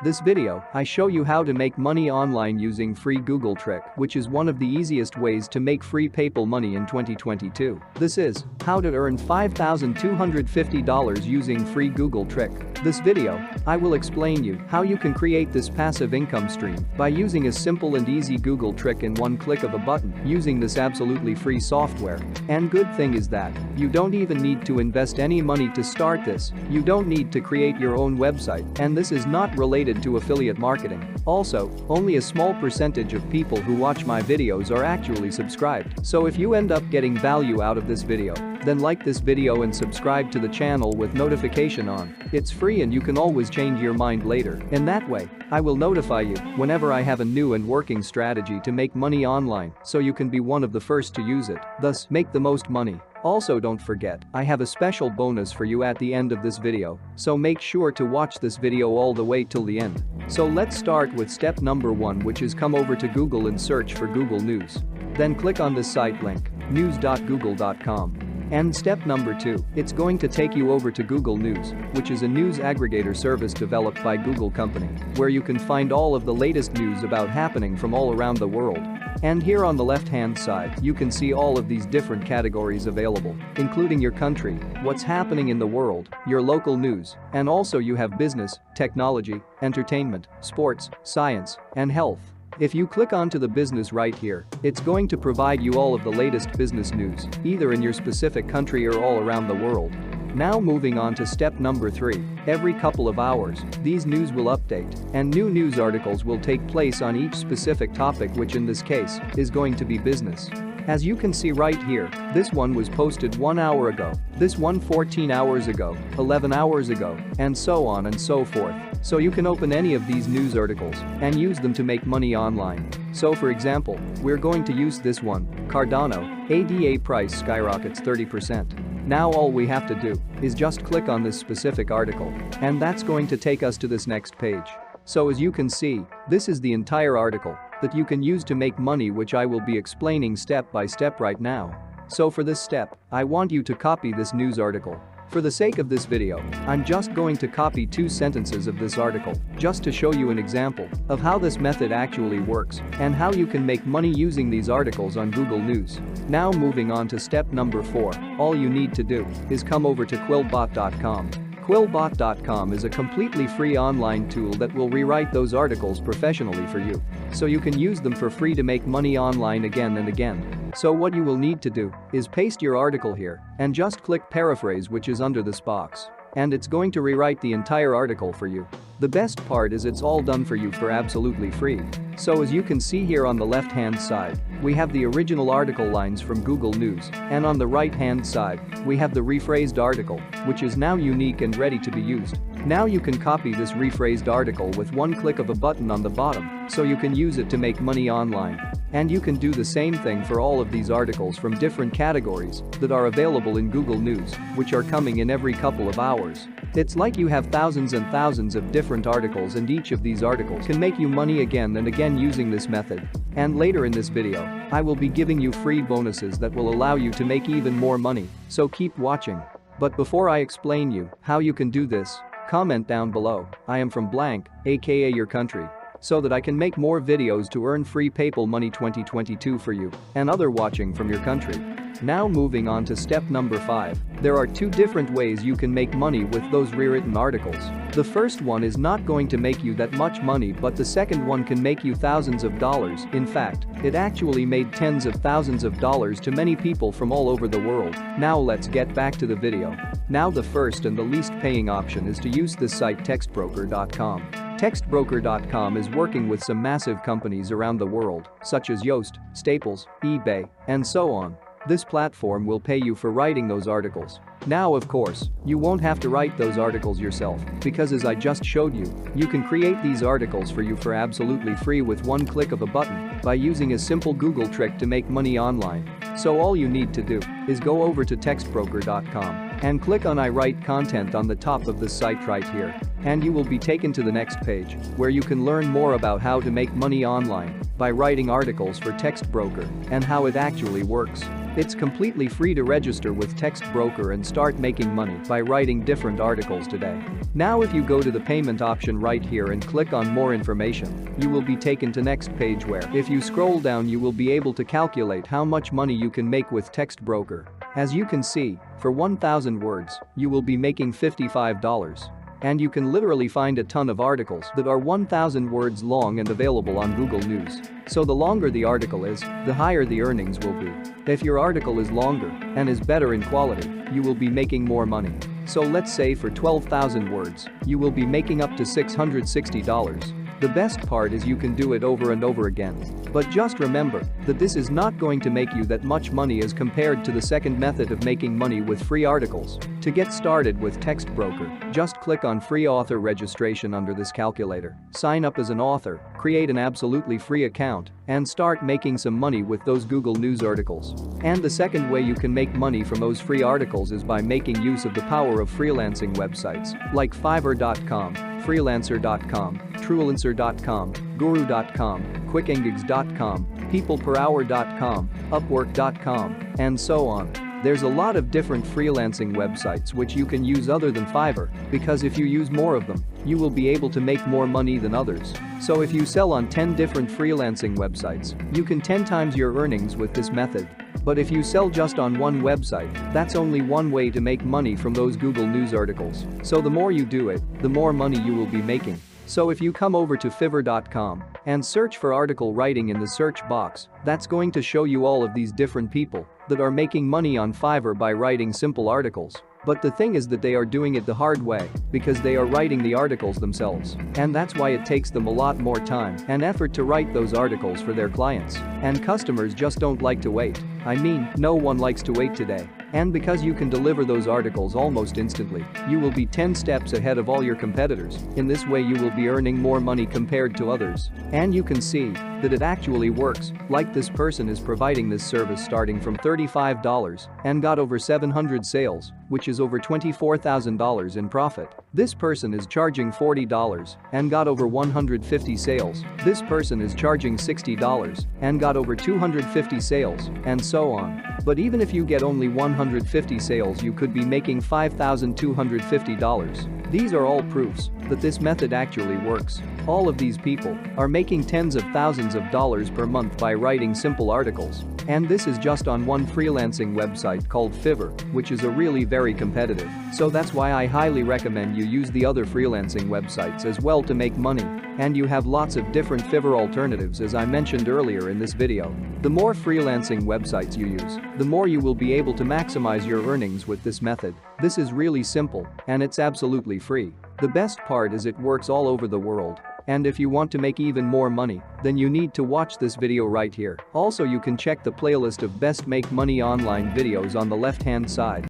This video, I show you how to make money online using free Google trick, which is one of the easiest ways to make free PayPal money in 2022. This is how to earn $5,250 using free Google trick. This video, I will explain you how you can create this passive income stream by using a simple and easy Google trick in one click of a button using this absolutely free software. And good thing is that you don't even need to invest any money to start this. You don't need to create your own website, and this is not related to affiliate marketing. Also, only a small percentage of people who watch my videos are actually subscribed. So if you end up getting value out of this video, then like this video and subscribe to the channel with notification on. It's free and you can always change your mind later. In that way, I will notify you whenever I have a new and working strategy to make money online, so you can be one of the first to use it, thus make the most money. Also, don't forget, I have a special bonus for you at the end of this video, so make sure to watch this video all the way till the end. So let's start with step number 1, which is come over to Google and search for Google News. Then click on this site link, news.google.com. And step number 2, it's going to take you over to Google News, which is a news aggregator service developed by Google company, where you can find all of the latest news about happening from all around the world. And here on the left-hand side, you can see all of these different categories available, including your country, what's happening in the world, your local news, and also you have business, technology, entertainment, sports, science, and health. If you click onto the business right here, it's going to provide you all of the latest business news, either in your specific country or all around the world. Now moving on to step number 3, every couple of hours, these news will update, and new news articles will take place on each specific topic, which in this case is going to be business. As you can see right here, this one was posted 1 hour ago, this one 14 hours ago, 11 hours ago, and so on and so forth. So you can open any of these news articles and use them to make money online. So for example, we're going to use this one, Cardano, ADA price skyrockets 30%. Now all we have to do is just click on this specific article, and that's going to take us to this next page. So as you can see, this is the entire article that you can use to make money, which I will be explaining step by step right now. So for this step, I want you to copy this news article. For the sake of this video, I'm just going to copy 2 sentences of this article, just to show you an example of how this method actually works and how you can make money using these articles on Google News. Now moving on to step number 4, all you need to do is come over to quillbot.com. Quillbot.com is a completely free online tool that will rewrite those articles professionally for you, so you can use them for free to make money online again and again. So what you will need to do is paste your article here and just click paraphrase, which is under this box, and it's going to rewrite the entire article for you. The best part is it's all done for you for absolutely free. So as you can see here on the left-hand side, we have the original article lines from Google News, and on the right-hand side, we have the rephrased article, which is now unique and ready to be used. Now you can copy this rephrased article with one click of a button on the bottom, so you can use it to make money online. And you can do the same thing for all of these articles from different categories that are available in Google News, which are coming in every couple of hours. It's like you have thousands and thousands of different articles, and each of these articles can make you money again and again using this method. And later in this video, I will be giving you free bonuses that will allow you to make even more money, so keep watching. But before I explain you how you can do this, comment down below, I am from blank, aka your country, so that I can make more videos to earn free PayPal money 2022 for you and other watching from your country. Now moving on to step number 5, there are 2 different ways you can make money with those rewritten articles. The first one is not going to make you that much money, but the second one can make you thousands of dollars. In fact, it actually made tens of thousands of dollars to many people from all over the world. Now let's get back to the video. Now the first and the least paying option is to use this site textbroker.com. Textbroker.com is working with some massive companies around the world, such as Yoast, Staples, eBay, and so on. This platform will pay you for writing those articles. Now of course, you won't have to write those articles yourself, because as I just showed you, you can create these articles for you for absolutely free with one click of a button by using a simple Google trick to make money online. So all you need to do is go over to textbroker.com and click on I write content on the top of this site right here, and you will be taken to the next page where you can learn more about how to make money online by writing articles for Textbroker and how it actually works. It's completely free to register with Text Broker and start making money by writing different articles today. Now if you go to the payment option right here and click on more information, you will be taken to next page where if you scroll down you will be able to calculate how much money you can make with Text Broker. As you can see, for 1,000 words, you will be making $55. And you can literally find a ton of articles that are 1,000 words long and available on Google News. So the longer the article is, the higher the earnings will be. If your article is longer and is better in quality, you will be making more money. So let's say for 12,000 words, you will be making up to $660. The best part is you can do it over and over again. But just remember that this is not going to make you that much money as compared to the second method of making money with free articles. To get started with Text Broker, just click on free author registration under this calculator, sign up as an author, create an absolutely free account, and start making some money with those Google News articles. And the second way you can make money from those free articles is by making use of the power of freelancing websites like Fiverr.com, Freelancer.com, Truelancer.com, Guru.com, QuickEngigs.com, PeoplePerHour.com, Upwork.com, and so on. There's a lot of different freelancing websites which you can use other than Fiverr, because if you use more of them, you will be able to make more money than others. So if you sell on 10 different freelancing websites, you can 10 times your earnings with this method. But if you sell just on one website, that's only one way to make money from those Google News articles. So the more you do it, the more money you will be making. So if you come over to Fiverr.com and search for article writing in the search box, that's going to show you all of these different people that are making money on Fiverr by writing simple articles. But the thing is that they are doing it the hard way because they are writing the articles themselves. And that's why it takes them a lot more time and effort to write those articles for their clients. And customers just don't like to wait. I mean, no one likes to wait today. And because you can deliver those articles almost instantly, you will be 10 steps ahead of all your competitors. In this way you will be earning more money compared to others. And you can see that it actually works, like this person is providing this service starting from $35 and got over 700 sales, which is over $24,000 in profit. This person is charging $40 and got over 150 sales. This person is charging $60 and got over 250 sales, and so on. But even if you get only 150 sales, you could be making $5,250. These are all proofs that this method actually works. All of these people are making tens of thousands of dollars per month by writing simple articles. And this is just on one freelancing website called Fiverr, which is a really very competitive. So that's why I highly recommend you use the other freelancing websites as well to make money. And you have lots of different Fiverr alternatives as I mentioned earlier in this video. The more freelancing websites you use, the more you will be able to maximize your earnings with this method. This is really simple, and it's absolutely free. The best part is it works all over the world. And if you want to make even more money, then you need to watch this video right here. Also, you can check the playlist of best make money online videos on the left-hand side.